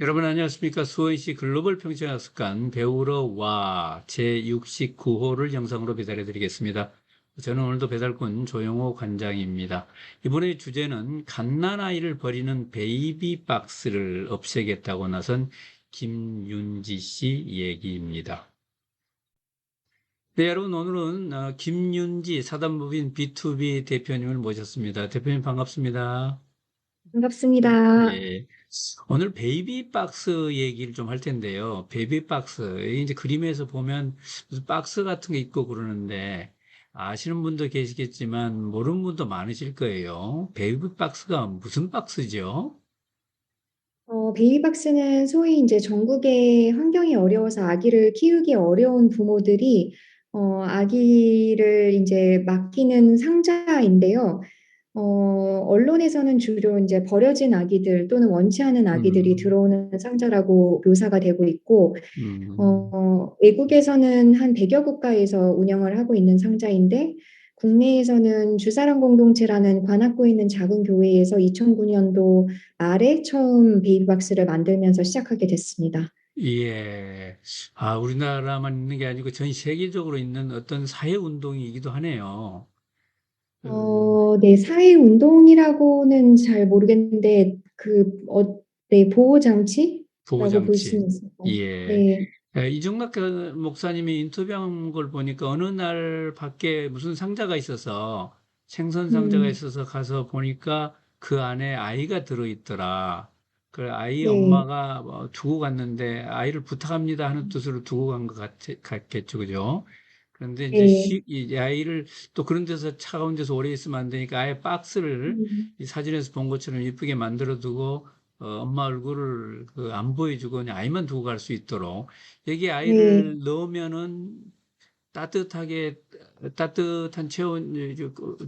여러분 안녕하십니까? 수원시 글로벌 평생학습관 배우러 와 제69호를 영상으로 배달해 드리겠습니다. 저는 오늘도 배달꾼 조영호 관장입니다. 이번에 주제는 갓난아이를 버리는 베이비 박스를 없애겠다고 나선 김윤지 씨 얘기입니다. 네, 여러분 오늘은 김윤지 사단법인 B2B 대표님을 모셨습니다. 대표님 반갑습니다. 반갑습니다. 예. 오늘 베이비 박스 얘기를 좀 할 텐데요. 베이비 박스. 이제 그림에서 보면 무슨 박스 같은 게 있고 그러는데 아시는 분도 계시겠지만 모르는 분도 많으실 거예요. 베이비 박스가 무슨 박스죠? 베이비박스는 소위 이제 전국의 환경이 어려워서 아기를 키우기 어려운 부모들이 아기를 이제 맡기는 상자인데요. 언론에서는 주로 이제 버려진 아기들 또는 원치 않은 아기들이 음, 들어오는 상자라고 묘사가 되고 있고, 음, 외국에서는 한 100여 국가에서 운영을 하고 있는 상자인데, 국내에서는 주사랑 공동체라는 관악구에 있는 작은 교회에서 2009년도 말에 처음 베이비박스를 만들면서 시작하게 됐습니다. 예. 아, 우리나라만 있는 게 아니고 전 세계적으로 있는 어떤 사회 운동이기도 하네요. 그 네, 사회운동이라고는 잘 모르겠는데, 네, 보호장치라고 볼 보호장치. 수는 있어요. 예. 네, 이종락 목사님이 인터뷰한 걸 보니까 어느 날 밖에 무슨 상자가 있어서 생선 상자가 음, 있어서 가서 보니까 그 안에 아이가 들어있더라. 그 아이 네, 엄마가 두고 갔는데 아이를 부탁합니다 하는 뜻으로 두고 간 것 같겠죠, 그죠? 그런데 이제 네, 이 아이를 또 그런 데서 차가운 데서 오래 있으면 안 되니까 아예 박스를 음, 이 사진에서 본 것처럼 이쁘게 만들어 두고 엄마 얼굴을 안 보여주고 그냥 아이만 두고 갈 수 있도록 여기 네, 아이를 넣으면은 따뜻하게 따뜻한 체온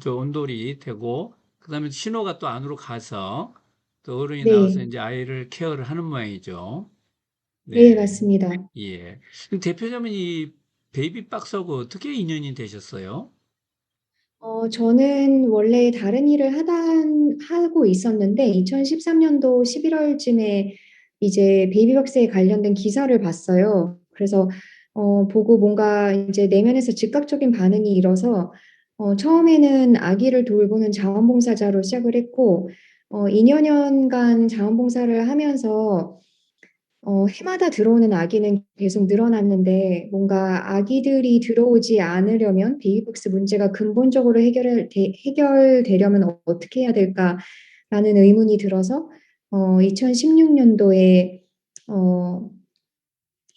저 온돌이 되고 그다음에 신호가 또 안으로 가서 또 어른이 나와서 네, 이제 아이를 케어를 하는 모양이죠. 네, 네, 맞습니다. 예. 그럼 대표자면 이 베이비 박스하고 어떻게 인연이 되셨어요? 저는 원래 다른 일을 하고 있었는데, 2013년도 11월쯤에 이제 베이비박스에 관련된 기사를 봤어요. 그래서, 보고 뭔가 이제 내면에서 즉각적인 반응이 일어서, 처음에는 아기를 돌보는 자원봉사자로 시작을 했고, 2여 년간 자원봉사를 하면서 해마다 들어오는 아기는 계속 늘어났는데 뭔가 아기들이 들어오지 않으려면 베이비박스 문제가 근본적으로 해결되려면 어떻게 해야 될까라는 의문이 들어서 2016년도에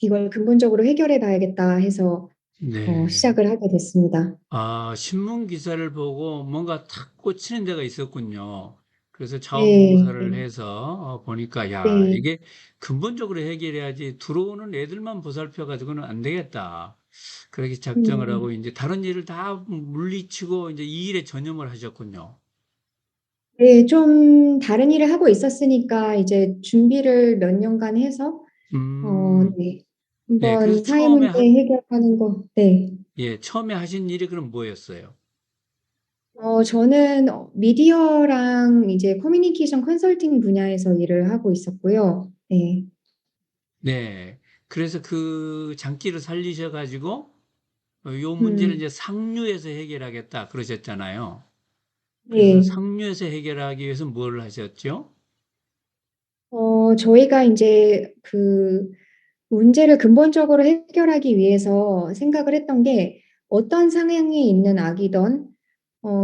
이걸 근본적으로 해결해 봐야겠다 해서 네. 시작을 하게 됐습니다. 아, 신문 기사를 보고 뭔가 탁 꽂히는 데가 있었군요. 그래서 네, 자원봉사를 해서 보니까 야, 네, 이게 근본적으로 해결해야지 들어오는 애들만 보살펴 가지고는 안 되겠다. 그렇게 작정을 음, 하고 이제 다른 일을 다 물리치고 이제 이 일에 전념을 하셨군요. 네, 좀 다른 일을 하고 있었으니까 이제 준비를 몇 년간 해서 음, 네. 예, 그래서 한번 사회 문제 해결하는 거, 네. 처음에 하신 일이 그럼 뭐였어요? 저는 미디어랑 이제 커뮤니케이션 컨설팅 분야에서 일을 하고 있었고요. 네. 네. 그래서 그 장기를 살리셔 가지고 요 문제를 음, 이제 상류에서 해결하겠다 그러셨잖아요. 그래서 네. 상류에서 해결하기 위해서 뭘 하셨죠? 저희가 이제 그 문제를 근본적으로 해결하기 위해서 생각을 했던 게 어떤 상황에 있는 아기든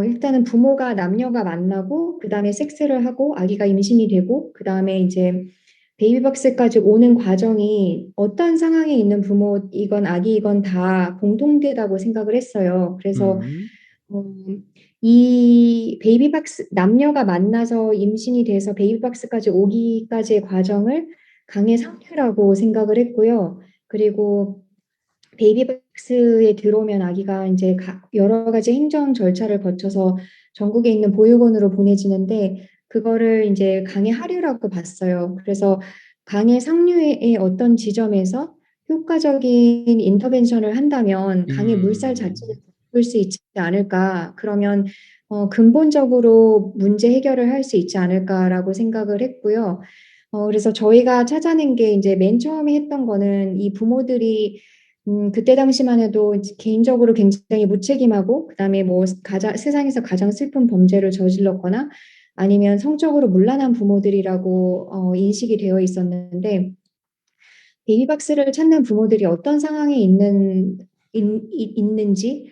일단은 부모가 남녀가 만나고 그다음에 섹스를 하고 아기가 임신이 되고 그다음에 이제 베이비박스까지 오는 과정이 어떤 상황에 있는 부모이건 아기이건 다 공통되다고 생각을 했어요. 그래서 음, 음, 이 베이비박스 남녀가 만나서 임신이 돼서 베이비박스까지 오기까지의 과정을 강의 상태라고 생각을 했고요. 그리고 베이비박스에 들어오면 아기가 이제 여러 가지 행정 절차를 거쳐서 전국에 있는 보육원으로 보내지는데 그거를 이제 강의 하류라고 봤어요. 그래서 강의 상류의 어떤 지점에서 효과적인 인터벤션을 한다면 강의 물살 자체를 음, 바꿀 수 있지 않을까? 그러면 근본적으로 문제 해결을 할 수 있지 않을까라고 생각을 했고요. 그래서 저희가 찾아낸 게 이제 맨 처음에 했던 거는 이 부모들이 그때 당시만 해도 개인적으로 굉장히 무책임하고 그다음에 뭐 세상에서 가장 슬픈 범죄를 저질렀거나 아니면 성적으로 문란한 부모들이라고 인식이 되어 있었는데 베이비박스를 찾는 부모들이 어떤 상황에 있는지,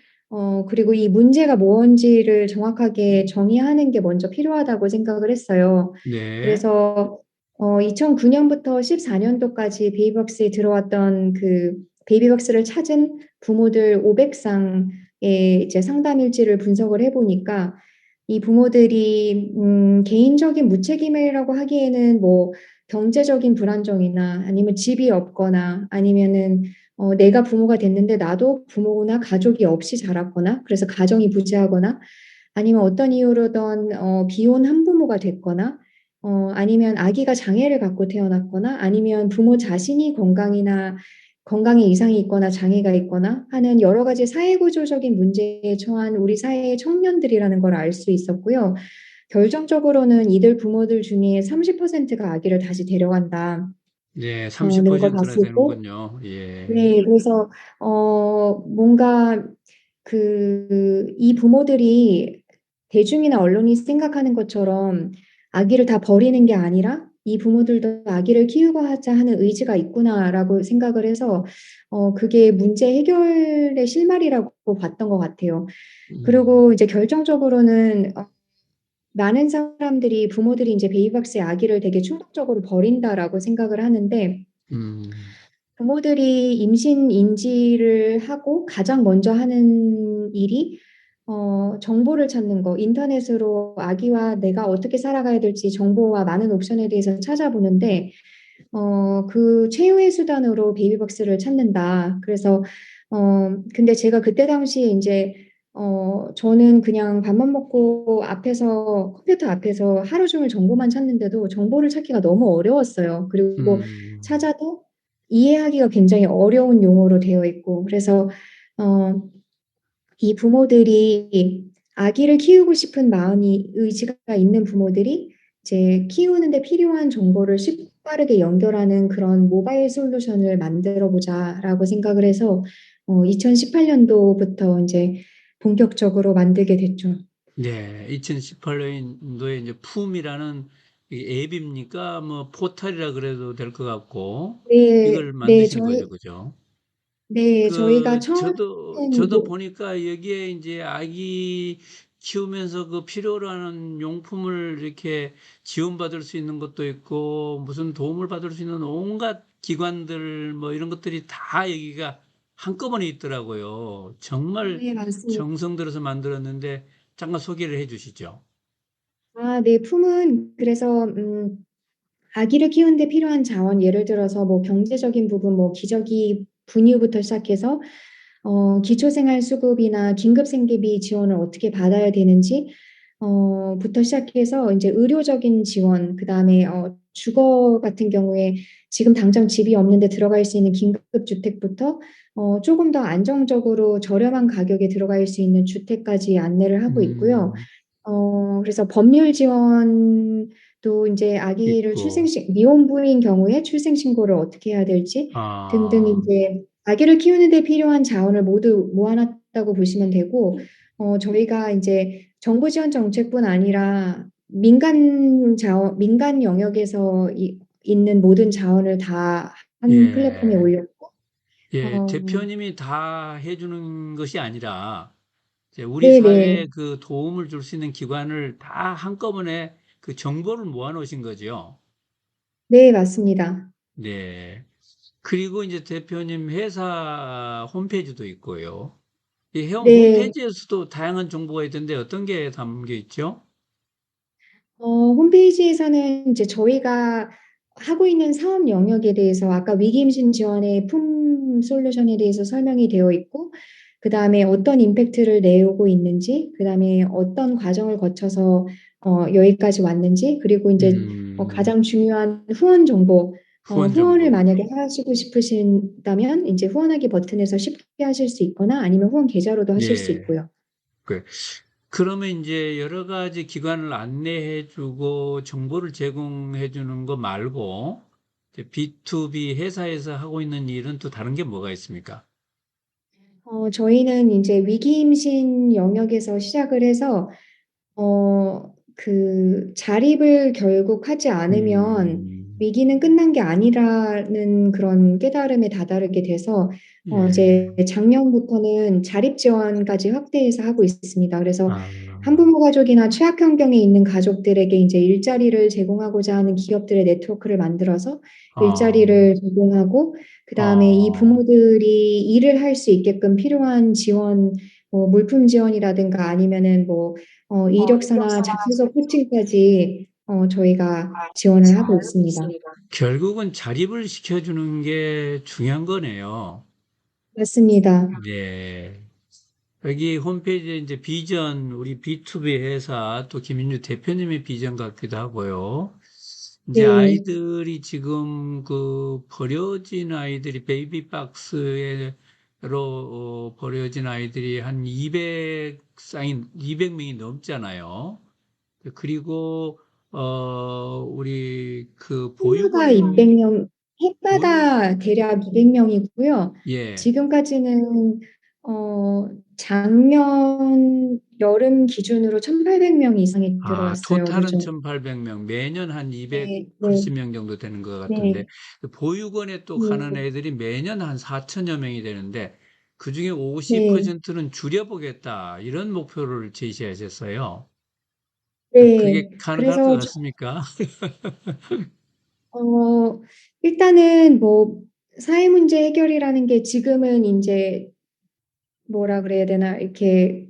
그리고 이 문제가 뭔지를 정확하게 정의하는 게 먼저 필요하다고 생각을 했어요. 네, 그래서 2009년부터 14년도까지 베이비박스에 들어왔던 그 베이비박스를 찾은 부모들 500상의 이제 상담 일지를 분석을 해보니까 이 부모들이 개인적인 무책임이라고 하기에는 뭐 경제적인 불안정이나 아니면 집이 없거나 아니면은 내가 부모가 됐는데 나도 부모나 가족이 없이 자랐거나 그래서 가정이 부재하거나 아니면 어떤 이유로든 비혼 한부모가 됐거나 아니면 아기가 장애를 갖고 태어났거나 아니면 부모 자신이 건강에 이상이 있거나 장애가 있거나 하는 여러 가지 사회구조적인 문제에 처한 우리 사회의 청년들이라는 걸 알 수 있었고요. 결정적으로는 이들 부모들 중에 30%가 아기를 다시 데려간다. 네, 는 걸 30%나 봤을 때, 되는군요. 예, 네, 그래서 뭔가 이 부모들이 대중이나 언론이 생각하는 것처럼 아기를 다 버리는 게 아니라 이 부모들도 아기를 키우고 하자 하는 의지가 있구나라고 생각을 해서 그게 문제 해결의 실마리라고 봤던 것 같아요. 음, 그리고 이제 결정적으로는 많은 사람들이 부모들이 이제 베이비박스의 아기를 되게 충동적으로 버린다라고 생각을 하는데 음, 부모들이 임신 인지를 하고 가장 먼저 하는 일이 정보를 찾는 거, 인터넷으로 아기와 내가 어떻게 살아가야 될지 정보와 많은 옵션에 대해서 찾아보는데 그 최후의 수단으로 베이비박스를 찾는다. 그래서 근데 제가 그때 당시에 이제 저는 그냥 밥만 먹고 컴퓨터 앞에서 하루 종일 정보만 찾는데도 정보를 찾기가 너무 어려웠어요. 그리고 음, 찾아도 이해하기가 굉장히 어려운 용어로 되어 있고, 그래서 어, 이 부모들이 아기를 키우고 싶은 의지가 있는 부모들이 이제 키우는데 필요한 정보를 쉽고 빠르게 연결하는 그런 모바일 솔루션을 만들어 보자라고 생각을 해서 2018년도부터 이제 본격적으로 만들게 됐죠. 네, 2018년도에 이제 품이라는 이 앱입니까? 뭐 포털이라 그래도 될 것 같고 네, 이걸 만드신 거죠, 그죠? 네, 저희가 처음에는 저도 보니까 여기에 이제 아기 키우면서 그 필요로 하는 용품을 이렇게 지원받을 수 있는 것도 있고, 무슨 도움을 받을 수 있는 온갖 기관들, 뭐 이런 것들이 다 여기가 한꺼번에 있더라고요. 정말 네, 맞습니다. 정성 들여서 만들었는데, 잠깐 소개를 해 주시죠. 아, 네, 품은 그래서 아기를 키우는데 필요한 자원, 예를 들어서 뭐 경제적인 부분, 뭐 기저귀 분유부터 시작해서 기초생활수급이나 긴급생계비 지원을 어떻게 받아야 되는지 부터 시작해서 이제 의료적인 지원, 그다음에 주거 같은 경우에 지금 당장 집이 없는데 들어갈 수 있는 긴급주택부터 조금 더 안정적으로 저렴한 가격에 들어갈 수 있는 주택까지 안내를 하고 있고요. 음, 그래서 법률 지원도 이제 아기를 있고, 미혼부인 경우에 출생신고를 어떻게 해야 될지 등등 아, 이제 아기를 키우는 데 필요한 자원을 모두 모아놨다고 보시면 되고, 저희가 이제 정부 지원 정책뿐 아니라 민간 영역에서 있는 모든 자원을 다 한 플랫폼에 예. 올렸고, 예, 어, 대표님이 다 해주는 것이 아니라, 이제 우리 사회에 네네. 그 도움을 줄 수 있는 기관을 다 한꺼번에 그 정보를 모아 놓으신 거죠. 네, 맞습니다. 네. 그리고 이제 대표님 회사 홈페이지도 있고요. 이 형 네. 홈페이지에서도 다양한 정보가 있던데 어떤 게 담겨 있죠? 홈페이지에서는 이제 저희가 하고 있는 사업 영역에 대해서 아까 위기임신 지원의 품 솔루션에 대해서 설명이 되어 있고, 그 다음에 어떤 임팩트를 내오고 있는지, 그 다음에 어떤 과정을 거쳐서 여기까지 왔는지, 그리고 이제 음, 가장 중요한 후원 정보, 후원 후원을 정보. 만약에 하시고 싶으신다면 이제 후원하기 버튼에서 쉽게 하실 수 있거나 아니면 후원 계좌로도 하실 수 예. 있고요. 그러면 이제 여러 가지 기관을 안내해 주고 정보를 제공해 주는 거 말고 이제 B2B 회사에서 하고 있는 일은 또 다른 게 뭐가 있습니까? 저희는 이제 위기임신 영역에서 시작을 해서 그 자립을 결국 하지 않으면 음, 위기는 끝난 게 아니라는 그런 깨달음에 다다르게 돼서 예. 이제 작년부터는 자립 지원까지 확대해서 하고 있습니다. 그래서 아, 한부모 가족이나 취약 환경에 있는 가족들에게 이제 일자리를 제공하고자 하는 기업들의 네트워크를 만들어서 어, 일자리를 제공하고 그다음에 이 어, 부모들이 일을 할 수 있게끔 필요한 지원, 뭐 물품 지원이라든가 아니면은 뭐 이력서나 자소서 코칭까지 저희가 지원을 하고 있습니다. 결국은 자립을 시켜주는 게 중요한 거네요. 맞습니다. 네. 여기 홈페이지에 이제 비전, 우리 B2B 회사 또 김인주 대표님의 비전 같기도 하고요. 이제 네, 아이들이 지금 그 버려진 아이들이 베이비박스로 버려진 아이들이 한 200명이 넘잖아요. 그리고 우리 그 해마다 보육원을 200명, 보육 해마다 대략 200명이고요. 예. 지금까지는 작년 여름 기준으로 1,800명 이상이 아, 들어왔어요. 토탈은 요즘. 1,800명, 매년 한 네, 네, 280명 정도 되는 것 같은데, 네, 그 보육원에 또 가는 네, 애들이 매년 한 4천여 명이 되는데, 그 중에 네, 50%는 줄여보겠다, 이런 목표를 제시하셨어요. 그게 네. 가능할 것 그래서 같습니까? 어, 일단은 뭐 사회 문제 해결이라는 게 지금은 이제 뭐라 그래야 되나 이렇게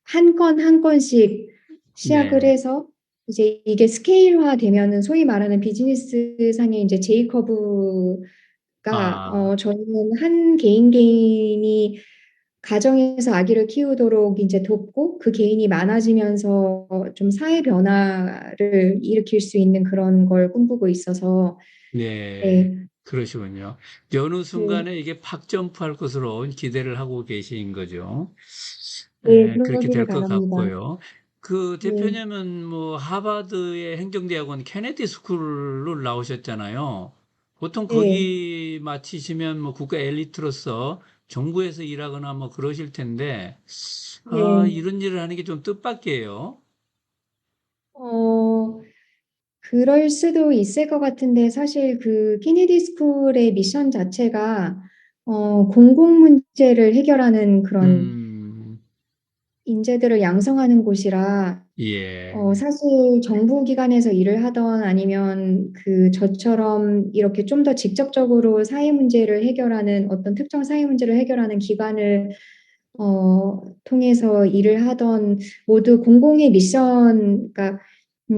한 건 한 건씩 시작을 네. 해서 이제 이게 스케일화 되면은 소위 말하는 비즈니스 상의 이제 J 커브가 아, 저희는 한 개인 개인이 가정에서 아기를 키우도록 이제 돕고 그 개인이 많아지면서 좀 사회 변화를 일으킬 수 있는 그런 걸 꿈꾸고 있어서 네. 네, 그러시군요. 어느 네, 순간에 이게 팍 점프할 것으로 기대를 하고 계신 거죠. 네, 그렇게 그러기를 될 것 바랍니다. 같고요. 그 네, 대표님은 뭐 하버드의 행정대학원 케네디 스쿨을 나오셨잖아요. 보통 네, 거기 마치시면 뭐 국가 엘리트로서 정부에서 일하거나 뭐 그러실 텐데, 아, 네. 이런 일을 하는 게 좀 뜻밖이에요. 어, 그럴 수도 있을 것 같은데 사실 그 케네디 스쿨의 미션 자체가 공공 문제를 해결하는 그런 음, 인재들을 양성하는 곳이라 예, 사실 정부 기관에서 일을 하던 아니면 그 저처럼 이렇게 좀 더 직접적으로 사회 문제를 해결하는 어떤 특정 사회 문제를 해결하는 기관을 통해서 일을 하던 모두 공공의 미션, 그러니까 예.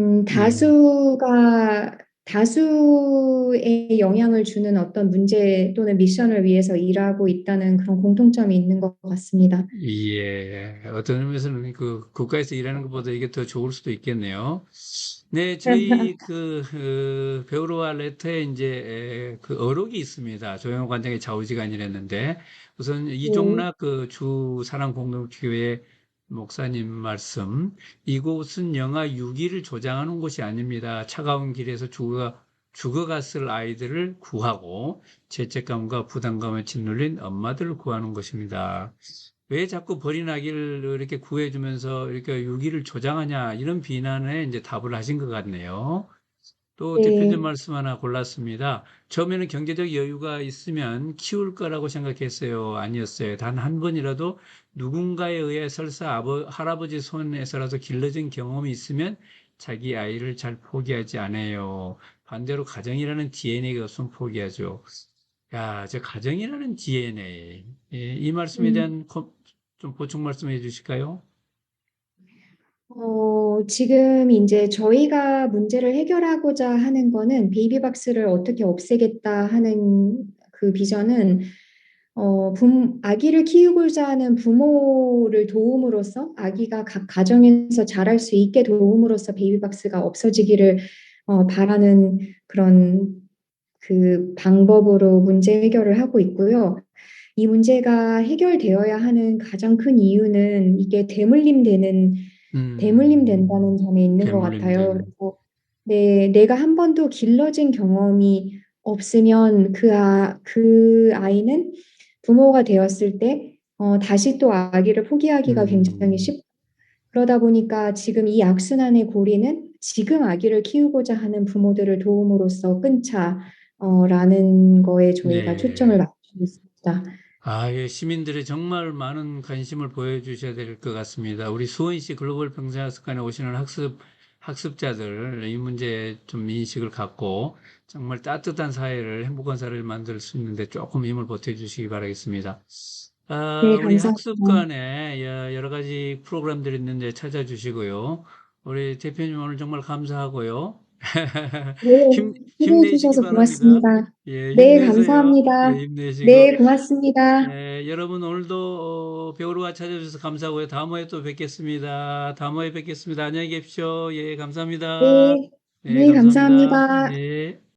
다수의 영향을 주는 어떤 문제 또는 미션을 위해서 일하고 있다는 그런 공통점이 있는 것 같습니다. 예, 어떤 의미에서는 그 국가에서 일하는 것보다 이게 더 좋을 수도 있겠네요. 네, 저희 배우로와 레터에 이제 그 어록이 있습니다. 조영호 관장의 좌우지간이랬는데 우선 네, 이종락 그 주 사랑공동교회 목사님 말씀, 이곳은 영하 6일을 조장하는 곳이 아닙니다. 차가운 길에서 죽어갔을 아이들을 구하고 죄책감과 부담감에 짓눌린 엄마들을 구하는 것입니다. 왜 자꾸 버린 아기를 이렇게 구해주면서 이렇게 유기를 조장하냐, 이런 비난에 이제 답을 하신 것 같네요. 또 대표님 네, 말씀 하나 골랐습니다. 처음에는 경제적 여유가 있으면 키울 거라고 생각했어요. 아니었어요. 단 한 번이라도 누군가에 의해 설사 할아버지 손에서라도 길러진 경험이 있으면 자기 아이를 잘 포기하지 않아요. 반대로 가정이라는 DNA가 없으면 포기하죠. 야, 저 가정이라는 DNA. 예, 이 말씀에 음. 대한 좀 보충 말씀해 주실까요? 지금 이제 저희가 문제를 해결하고자 하는 거는 베이비박스를 어떻게 없애겠다 하는 그 비전은 아기를 키우고자 하는 부모를 도움으로써 아기가 각 가정에서 자랄 수 있게 도움으로써 베이비박스가 없어지기를 바라는 그런 그 방법으로 문제 해결을 하고 있고요. 이 문제가 해결되어야 하는 가장 큰 이유는 이게 대물림 음, 된다는 점에 있는 것 같아요. 대물림되는. 그리고 내가 한 번도 길러진 경험이 없으면 그 아이는 부모가 되었을 때 다시 또 아기를 포기하기가 굉장히 음, 쉽고 그러다 보니까 지금 이 악순환의 고리는 지금 아기를 키우고자 하는 부모들을 도움으로써 끊자라는 거에 저희가 초점을 네. 맞추고 있습니다. 예, 시민들이 정말 많은 관심을 보여주셔야 될 것 같습니다. 우리 수원시 글로벌 평생학습관에 오시는 학습자들, 이 문제에 좀 인식을 갖고 정말 따뜻한 사회를, 행복한 사회를 만들 수 있는데 조금 힘을 보태주시기 바라겠습니다. 네, 우리 감사합니다. 학습관에 여러 가지 프로그램들이 있는데 찾아주시고요. 우리 대표님 오늘 정말 감사하고요. 네, 초대해 힘내시기 주셔서 바랍니다. 고맙습니다. 예, 네, 힘내세요. 예, 감사합니다. 힘내시고. 네, 고맙습니다. 예, 여러분 오늘도 배우러 찾아주셔서 감사하고요. 다음에 또 뵙겠습니다. 다음에 뵙겠습니다. 안녕히 계십시오. 예, 감사합니다. 네, 네, 네, 감사합니다. 감사합니다. 네.